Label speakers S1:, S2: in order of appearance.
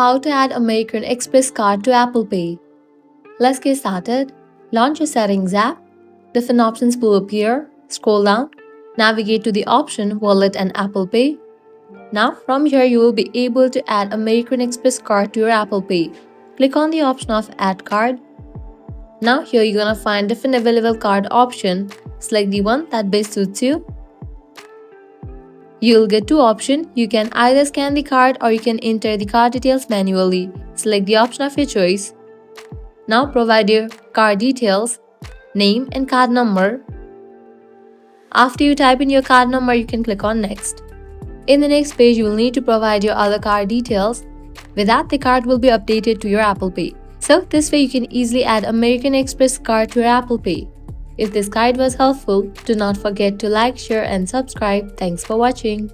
S1: how to add American Express card to Apple Pay. Let's get started. Launch your Settings app. Different options will appear. Scroll down. Navigate to the option Wallet and Apple Pay. Now from here you will be able to add American Express card to your Apple Pay. Click on the option of Add Card. Now here you're gonna find different available card option. Select the one that best suits you. You'll get two options. You can either scan the card or you can enter the card details manually. Select the option of your choice. Now provide your card details, name and card number. After you type in your card number, you can click on Next. In the next page, you will need to provide your other card details. With that, the card will be updated to your Apple Pay. So this way you can easily add American Express card to your Apple Pay. If this guide was helpful, do not forget to like, share and subscribe. Thanks for watching.